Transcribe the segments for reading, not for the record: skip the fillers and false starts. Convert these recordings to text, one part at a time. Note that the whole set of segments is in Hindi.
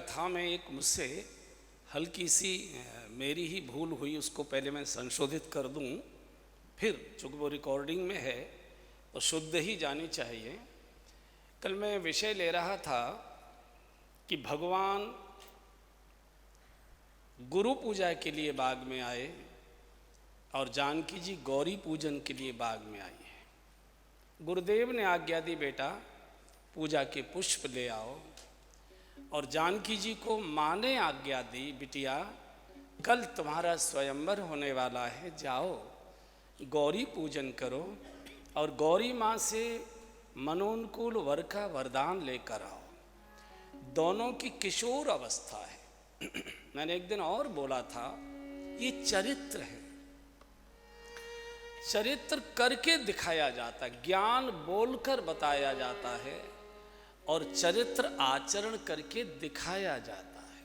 कथा में एक मुझसे हल्की सी मेरी ही भूल हुई, उसको पहले मैं संशोधित कर दूं, फिर चूँकि वो रिकॉर्डिंग में है तो शुद्ध ही जानी चाहिए। कल मैं विषय ले रहा था कि भगवान गुरु पूजा के लिए बाग में आए और जानकी जी गौरी पूजन के लिए बाग में आई है। गुरुदेव ने आज्ञा दी, बेटा पूजा के पुष्प ले आओ, और जानकी जी को माँ ने आज्ञा दी, बिटिया कल तुम्हारा स्वयंवर होने वाला है, जाओ गौरी पूजन करो और गौरी माँ से मनोनुकूल वर का वरदान लेकर आओ। दोनों की किशोर अवस्था है। मैंने एक दिन और बोला था, ये चरित्र है, चरित्र करके दिखाया जाता है, ज्ञान बोलकर बताया जाता है और चरित्र आचरण करके दिखाया जाता है।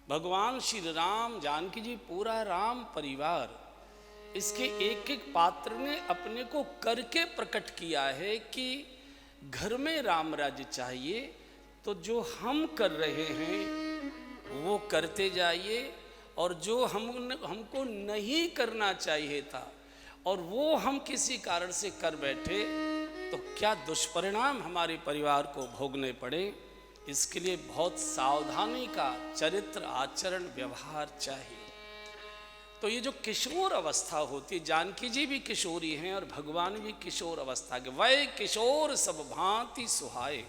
भगवान श्री राम, जानकी जी, पूरा राम परिवार, इसके एक एक पात्र ने अपने को करके प्रकट किया है कि घर में राम राज्य चाहिए तो जो हम कर रहे हैं वो करते जाइए, और जो हमको नहीं करना चाहिए था और वो हम किसी कारण से कर बैठे तो क्या दुष्परिणाम हमारे परिवार को भोगने पड़े, इसके लिए बहुत सावधानी का चरित्र आचरण व्यवहार चाहिए। तो ये जो किशोर अवस्था होती है, जानकी जी भी किशोरी हैं और भगवान भी किशोर अवस्था के, वह किशोर सब भांति सुहाए।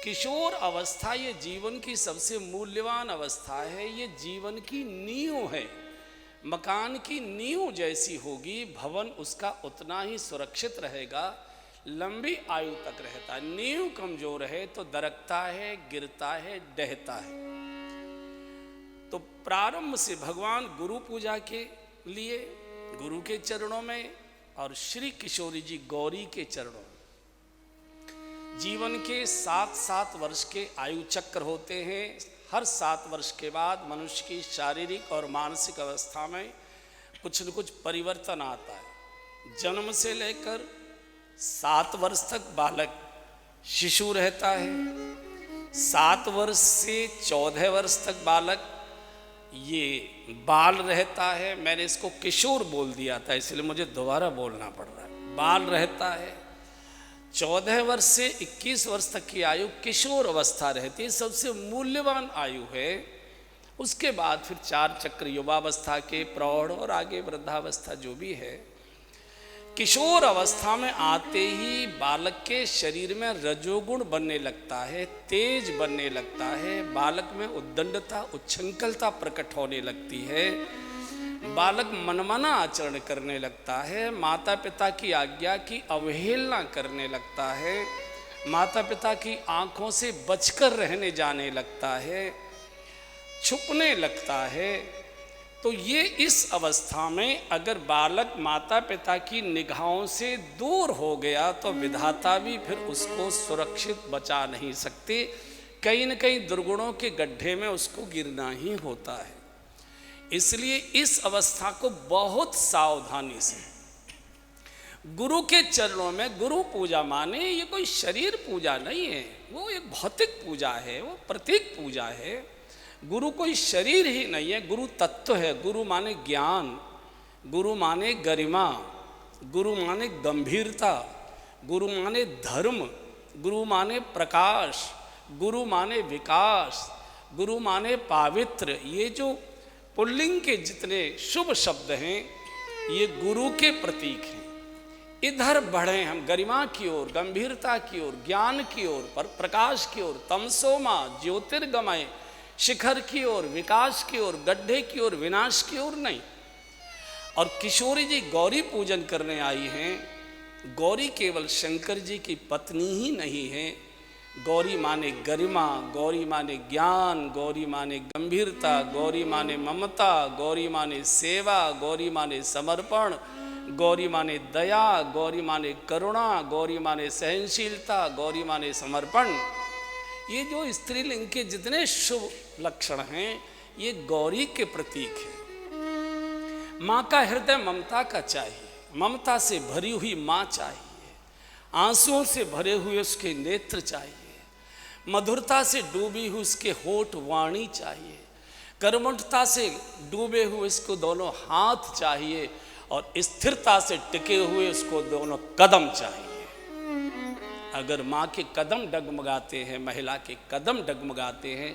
किशोर अवस्था ये जीवन की सबसे मूल्यवान अवस्था है, ये जीवन की नींव है। मकान की नींव जैसी होगी, भवन उसका उतना ही सुरक्षित रहेगा, लंबी आयु तक रहता है। नींव कमजोर है तो दरकता है, गिरता है, डहता है। तो प्रारंभ से भगवान गुरु पूजा के लिए गुरु के चरणों में और श्री किशोरी जी गौरी के चरणों में, जीवन के 7-7 वर्ष के आयु चक्र होते हैं। हर 7 वर्ष के बाद मनुष्य की शारीरिक और मानसिक अवस्था में कुछ न कुछ परिवर्तन आता है। जन्म से लेकर 7 वर्ष तक बालक शिशु रहता है, 7 वर्ष से 14 वर्ष तक बालक ये बाल रहता है। मैंने इसको किशोर बोल दिया था, इसलिए मुझे दोबारा बोलना पड़ रहा है। बाल रहता है, 14 वर्ष से 21 वर्ष तक की आयु किशोर अवस्था रहती है, सबसे मूल्यवान आयु है। उसके बाद फिर 4 चक्र युवावस्था के, प्रौढ़ और आगे वृद्धावस्था जो भी है। किशोर अवस्था में आते ही बालक के शरीर में रजोगुण बनने लगता है, तेज बनने लगता है, बालक में उद्दंडता, उच्छृंखलता प्रकट होने लगती है, बालक मनमाना आचरण करने लगता है, माता पिता की आज्ञा की अवहेलना करने लगता है, माता पिता की आंखों से बचकर रहने जाने लगता है, छुपने लगता है। तो ये इस अवस्था में अगर बालक माता पिता की निगाहों से दूर हो गया तो विधाता भी फिर उसको सुरक्षित बचा नहीं सकते, कहीं न कहीं दुर्गुणों के गड्ढे में उसको गिरना ही होता है। इसलिए इस अवस्था को बहुत सावधानी से गुरु के चरणों में, गुरु पूजा माने ये कोई शरीर पूजा नहीं है, वो एक भौतिक पूजा है, वो प्रतीक पूजा है। गुरु कोई शरीर ही नहीं है, गुरु तत्व है। गुरु माने ज्ञान, गुरु माने गरिमा, गुरु माने गंभीरता, गुरु माने धर्म, गुरु माने प्रकाश, गुरु माने विकास, गुरु माने पावित्र। ये जो पुल्लिंग के जितने शुभ शब्द हैं ये गुरु के प्रतीक हैं। इधर बढ़े हम गरिमा की ओर, गंभीरता की ओर, ज्ञान की ओर, पर प्रकाश की ओर, तमसोमा ज्योतिर्गमय शिखर की ओर, विकास की ओर, गड्ढे की ओर, विनाश की ओर नहीं। और किशोरी जी गौरी पूजन करने आई हैं। गौरी केवल शंकर जी की पत्नी ही नहीं है, गौरी माने गरिमा, गौरी माने ज्ञान, गौरी माने गंभीरता, गौरी माने ममता, गौरी माने सेवा, गौरी माने समर्पण, गौरी माने दया, गौरी माने करुणा, गौरी माने सहनशीलता, गौरी माने समर्पण। ये जो स्त्रीलिंग के जितने शुभ लक्षण हैं ये गौरी के प्रतीक हैं। माँ का हृदय ममता का चाहिए, ममता से भरी हुई माँ चाहिए, आंसुओं से भरे हुए उसके नेत्र चाहिए, मधुरता से डूबी हुई उसके होठ वाणी चाहिए, कर्मठता से डूबे हुए इसको दोनों हाथ चाहिए, और स्थिरता से टिके हुए उसको दोनों कदम चाहिए। अगर माँ के कदम डगमगाते हैं, महिला के कदम डगमगाते हैं,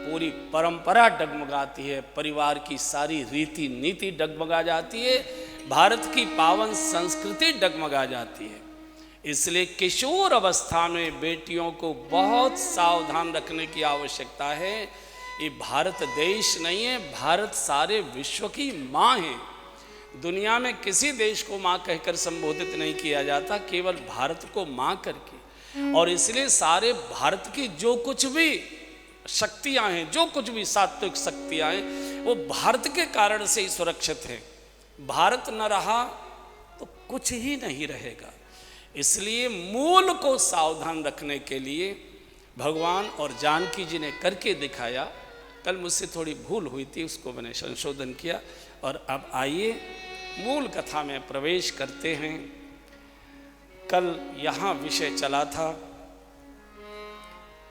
पूरी परंपरा डगमगाती है, परिवार की सारी रीति नीति डगमगा जाती है, भारत की पावन संस्कृति डगमगा जाती है। इसलिए किशोर अवस्था में बेटियों को बहुत सावधान रखने की आवश्यकता है। ये भारत देश नहीं है, भारत सारे विश्व की माँ है। दुनिया में किसी देश को माँ कहकर संबोधित नहीं किया जाता, केवल भारत को माँ करके। और इसलिए सारे भारत की जो कुछ भी शक्तियाँ हैं, जो कुछ भी सात्विक शक्तियाँ हैं, वो भारत के कारण से ही सुरक्षित हैं। भारत न रहा तो कुछ ही नहीं रहेगा। इसलिए मूल को सावधान रखने के लिए भगवान और जानकी जी ने करके दिखाया। कल मुझसे थोड़ी भूल हुई थी, उसको मैंने संशोधन किया। और अब आइए मूल कथा में प्रवेश करते हैं। कल यहाँ विषय चला था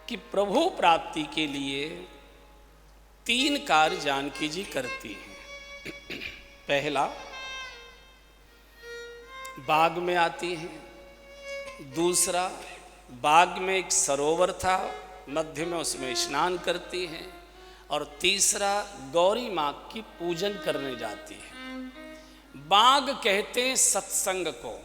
कि प्रभु प्राप्ति के लिए 3 कार्य जानकी जी करती हैं। पहला, बाग में आती हैं। दूसरा, बाग में एक सरोवर था, मध्य में उसमें स्नान करती हैं। और तीसरा, गौरी माँ की पूजन करने जाती है। बाग कहते हैं सत्संग को,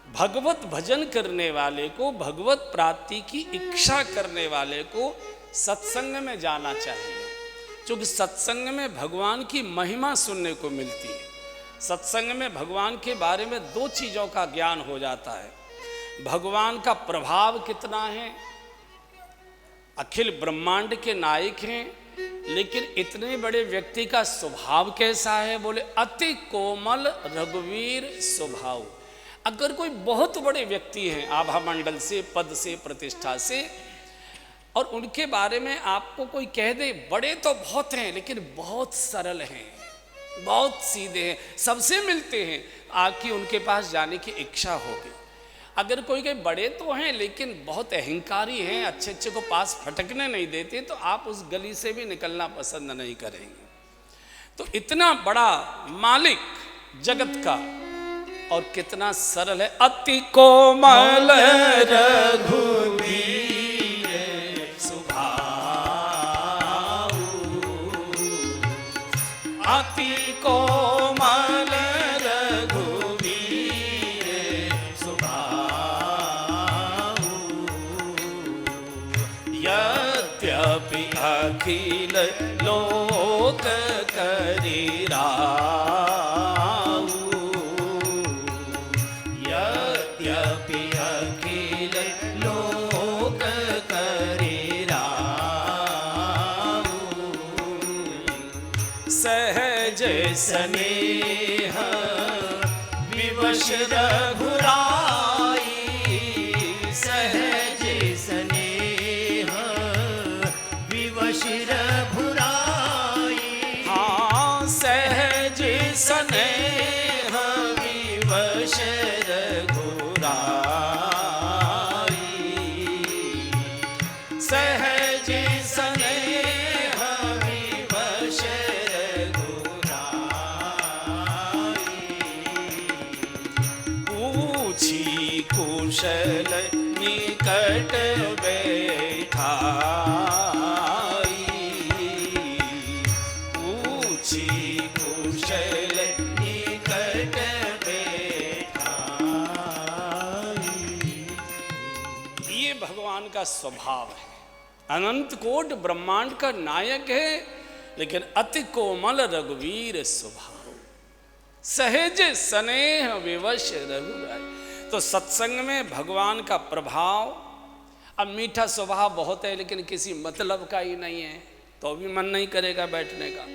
भगवत भजन करने वाले को, भगवत प्राप्ति की इच्छा करने वाले को सत्संग में जाना चाहिए, क्योंकि सत्संग में भगवान की महिमा सुनने को मिलती है। सत्संग में भगवान के बारे में 2 चीज़ों का ज्ञान हो जाता है। भगवान का प्रभाव कितना है, अखिल ब्रह्मांड के नायक हैं, लेकिन इतने बड़े व्यक्ति का स्वभाव कैसा है, बोले अति कोमल रघुवीर स्वभाव। अगर कोई बहुत बड़े व्यक्ति हैं आभा मंडल से, पद से, प्रतिष्ठा से, और उनके बारे में आपको कोई कह दे बड़े तो बहुत हैं लेकिन बहुत सरल हैं, बहुत सीधे हैं, सबसे मिलते हैं, आके उनके पास जाने की इच्छा होगी। अगर कोई के बड़े तो हैं लेकिन बहुत अहंकारी हैं, अच्छे अच्छे को पास फटकने नहीं देते, तो आप उस गली से भी निकलना पसंद नहीं करेंगे। तो इतना बड़ा मालिक जगत का, और कितना सरल है, अति कोमल रघुवीर स्वभाव, अति कोमल रघुवीर स्वभाव, यद्यपि अखिल लोक करीरा, सहज स्नेह विवश रघुराई, सहज स्नेह विवश रघुराई, हाँ सहज स्नेह विवश रघुराई, सहज स्नेह विवश कुशल निकट बैठाई, पूछी कुशल निकट बैठाई। ये भगवान का स्वभाव है। अनंत कोट ब्रह्मांड का नायक है, लेकिन अति कोमल रघुवीर स्वभाव, सहज स्नेह विवश रघुराई। तो सत्संग में भगवान का प्रभाव, अब मीठा स्वभाव बहुत है लेकिन किसी मतलब का ही नहीं है, तो भी मन नहीं करेगा बैठने का।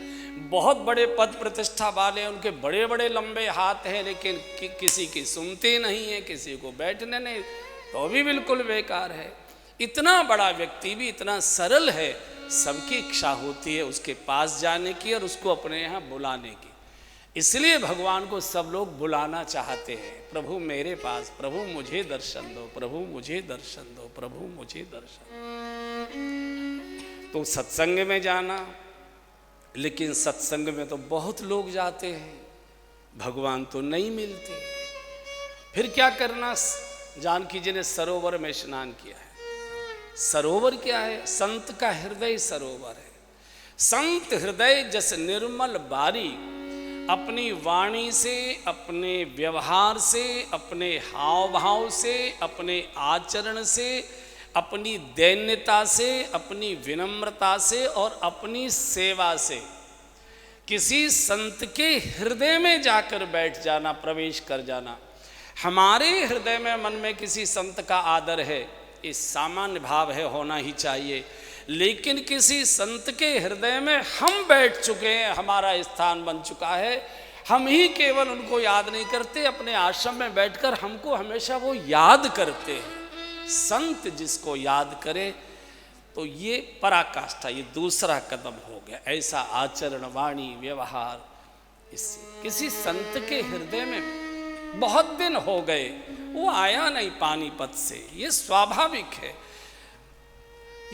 बहुत बड़े पद प्रतिष्ठा वाले हैं, उनके बड़े बड़े लंबे हाथ हैं, लेकिन किसी की सुनते नहीं है, किसी को बैठने नहीं, तो भी बिल्कुल बेकार है। इतना बड़ा व्यक्ति भी इतना सरल है, सबकी इच्छा होती है उसके पास जाने की और उसको अपने यहाँ बुलाने की। इसलिए भगवान को सब लोग बुलाना चाहते हैं, प्रभु मेरे पास, प्रभु मुझे दर्शन दो, प्रभु मुझे दर्शन दो, प्रभु मुझे दर्शन दो। तो सत्संग में जाना, लेकिन सत्संग में तो बहुत लोग जाते हैं, भगवान तो नहीं मिलते। फिर क्या करना? जानकी जी ने सरोवर में स्नान किया है। सरोवर क्या है? संत का हृदय सरोवर है। संत हृदय जस निर्मल बारी, अपनी वाणी से, अपने व्यवहार से, अपने हाव भाव से, अपने आचरण से, अपनी दैन्यता से, अपनी विनम्रता से और अपनी सेवा से किसी संत के हृदय में जाकर बैठ जाना, प्रवेश कर जाना। हमारे हृदय में, मन में किसी संत का आदर है, ये सामान्य भाव है, होना ही चाहिए। लेकिन किसी संत के हृदय में हम बैठ चुके हैं, हमारा स्थान बन चुका है, हम ही केवल उनको याद नहीं करते, अपने आश्रम में बैठकर हमको हमेशा वो याद करते हैं। संत जिसको याद करे तो ये पराकाष्ठा, ये दूसरा कदम हो गया। ऐसा आचरण, वाणी, व्यवहार, इससे किसी संत के हृदय में बहुत दिन हो गए, वो आया नहीं पानीपत से, ये स्वाभाविक है।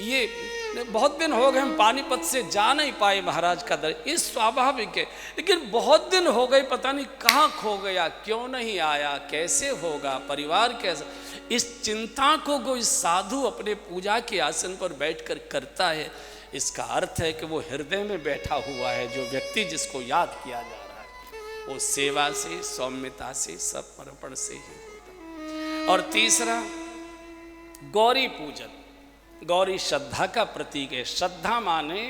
ये बहुत दिन हो गए हम पानीपत से जा नहीं पाए महाराज का दर, ये स्वाभाविक है। लेकिन बहुत दिन हो गए, पता नहीं कहाँ खो गया, क्यों नहीं आया, कैसे होगा, परिवार कैसा, इस चिंता को कोई साधु अपने पूजा के आसन पर बैठकर करता है। इसका अर्थ है कि वो हृदय में बैठा हुआ है, जो व्यक्ति जिसको याद किया जा रहा है, वो सेवा से, सौम्यता से, समर्पण से ही होता है। और तीसरा, गौरी पूजन। गौरी श्रद्धा का प्रतीक है। श्रद्धा माने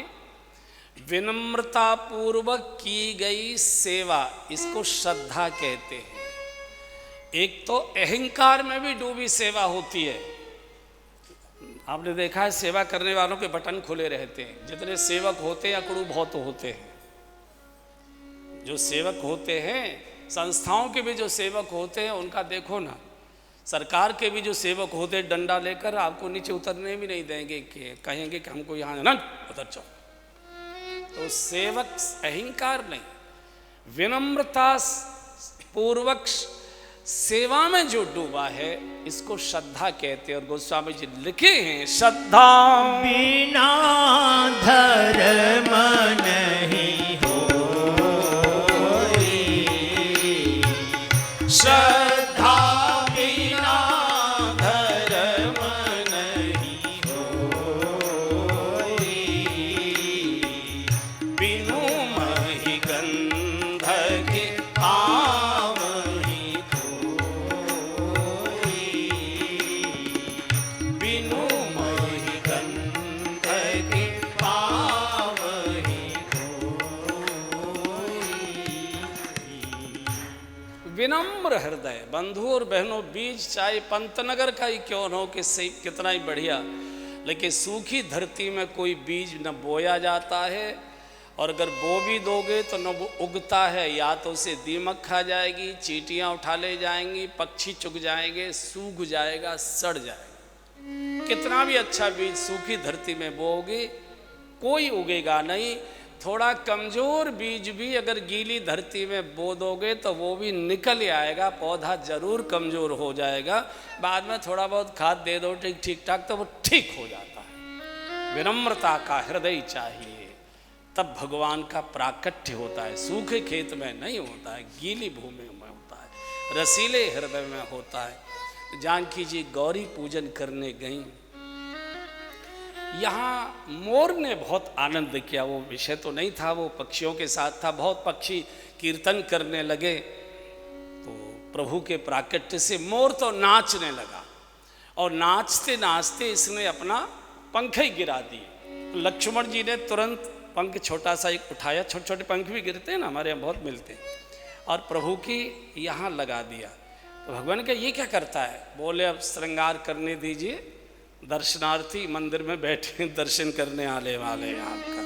विनम्रता पूर्वक की गई सेवा, इसको श्रद्धा कहते हैं। एक तो अहंकार में भी डूबी सेवा होती है। आपने देखा है सेवा करने वालों के बटन खुले रहते हैं। जितने सेवक होते हैं अकड़ू बहुत होते हैं। जो सेवक होते हैं, संस्थाओं के भी जो सेवक होते हैं, उनका देखो ना, सरकार के भी जो सेवक होते हैं, डंडा लेकर आपको नीचे उतरने भी नहीं देंगे, कि कहेंगे कि हमको यहाँ ना उतर जाओ। तो सेवक अहंकार नहीं, विनम्रता पूर्वक सेवा में जो डूबा है, इसको श्रद्धा कहते हैं। और गोस्वामी जी लिखे हैं, श्रद्धा बिना धर्म नहीं हो, श्रद्धा बिना धर्म नहीं हो, बिनु महि गंध के आवहि कोई, बिनु महि गंध के आवहि कोई। विनम्र हृदय। बंधु और बहनों, बीज चाहे पंतनगर का ही क्यों न हो, कि सही कितना ही बढ़िया, लेकिन सूखी धरती में कोई बीज न बोया जाता है, और अगर बो भी दोगे तो न वो उगता है, या तो उसे दीमक खा जाएगी, चींटियाँ उठा ले जाएंगी, पक्षी चुग जाएंगे, सूख जाएगा, सड़ जाएगा। कितना भी अच्छा बीज सूखी धरती में बोओगे, कोई उगेगा नहीं। थोड़ा कमजोर बीज भी अगर गीली धरती में बो दोगे तो वो भी निकल आएगा, पौधा जरूर कमजोर हो जाएगा। बाद में थोड़ा बहुत खाद दे दो ठीक ठाक, तो वो ठीक हो जाता है। विनम्रता का हृदय चाहिए, तब भगवान का प्राकट्य होता है। सूखे खेत में नहीं होता है, गीली भूमि में होता है, रसीले हृदय में होता है। जानकी जी गौरी पूजन करने गई, यहाँ मोर ने बहुत आनंद किया। वो विषय तो नहीं था, वो पक्षियों के साथ था। बहुत पक्षी कीर्तन करने लगे, तो प्रभु के प्राकट्य से मोर तो नाचने लगा, और नाचते नाचते इसने अपना पंख ही गिरा दिए। लक्ष्मण जी ने तुरंत पंख छोटा सा एक उठाया, छोटे छोटे पंख भी गिरते हैं ना, हमारे यहाँ बहुत मिलते हैं, और प्रभु की यहाँ लगा दिया। तो भगवान का ये क्या करता है? बोले अब श्रृंगार करने दीजिए, दर्शनार्थी मंदिर में बैठे, दर्शन करने आने वाले हैं आपका।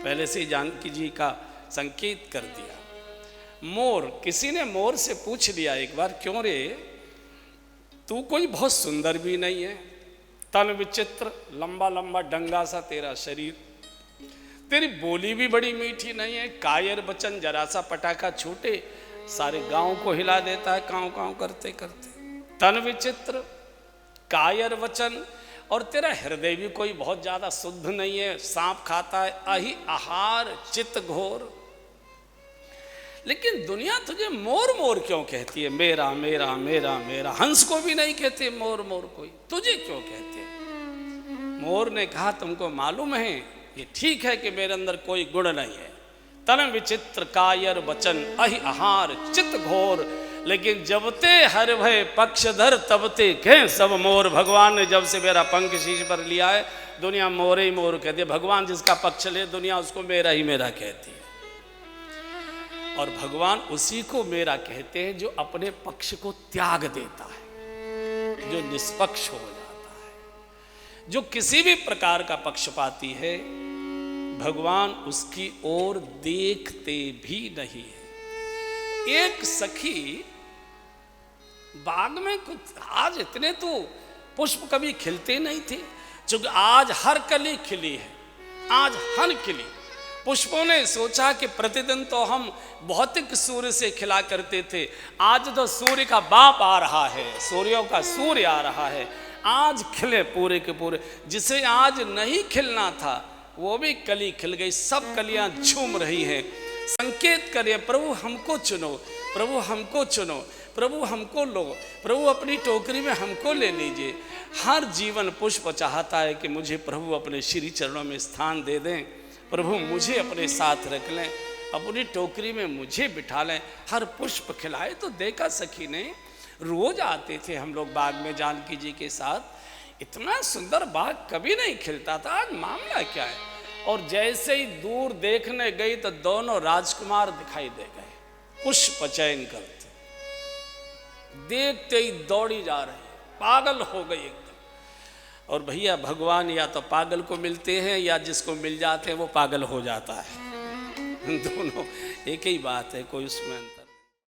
पहले से ही जानकी जी का संकेत कर दिया। मोर, किसी ने मोर से पूछ लिया एक बार, क्यों रे, तू कोई बहुत सुंदर भी नहीं है, तन विचित्र, लंबा लंबा डंगा सा तेरा शरीर, तेरी बोली भी बड़ी मीठी नहीं है, कायर वचन जरा सा पटाखा छूटे सारे गांव को हिला देता है, कांव कांव करते करते। तन विचित्र, कायर वचन, और तेरा हृदय भी कोई बहुत ज्यादा शुद्ध नहीं है, सांप खाता है, अहि आहार चित घोर। लेकिन दुनिया तुझे मोर मोर क्यों कहती है? मेरा मेरा मेरा मेरा। हंस को भी नहीं कहते मोर मोर, कोई तुझे क्यों कहते? मोर ने कहा तुमको मालूम है ये ठीक है कि मेरे अंदर कोई गुण नहीं है, तन विचित्र कायर वचन अहि आहार चित घोर, लेकिन जबते हर भय पक्षधर तबते कह सब मोर। भगवान ने जब से मेरा पंख शीश पर लिया है, दुनिया मोरे ही मोर कहती है। भगवान जिसका पक्ष ले दुनिया उसको मेरा ही मेरा कहती है, और भगवान उसी को मेरा कहते हैं जो अपने पक्ष को त्याग देता है, जो निष्पक्ष हो जाता है, जो किसी भी प्रकार का पक्षपाती है भगवान उसकी ओर देखते भी नहीं है। एक सखी बाग में कुछ, आज इतने तो पुष्प कभी खिलते नहीं थे, क्योंकि आज हर कली खिली है, आज हर खिली। पुष्पों ने सोचा कि प्रतिदिन तो हम भौतिक सूर्य से खिला करते थे, आज तो सूर्य का बाप आ रहा है, सूर्यों का सूर्य आ रहा है, आज खिले पूरे के पूरे। जिसे आज नहीं खिलना था वो भी कली खिल गई, सब कलियां झूम रही हैं, संकेत करें प्रभु हमको चुनो, प्रभु हमको चुनो, प्रभु हमको लो, प्रभु अपनी टोकरी में हमको ले लीजिए। हर जीवन पुष्प चाहता है कि मुझे प्रभु अपने श्री चरणों में स्थान दे दें, प्रभु मुझे अपने साथ रख लें, अपनी टोकरी में मुझे बिठा लें। हर पुष्प खिलाए। तो देखा सखी ने, रोज आते थे हम लोग बाग में जानकी जी के साथ, इतना सुंदर बाग कभी नहीं खिलता था, आज मामला क्या है? और जैसे ही दूर देखने गई तो दोनों राजकुमार दिखाई दे गए, पुष्प चयन करते, देखते ही दौड़ी जा रही, पागल हो गई एकदम। और भैया भगवान या तो पागल को मिलते हैं या जिसको मिल जाते हैं वो पागल हो जाता है, दोनों एक ही बात है, कोई उसमें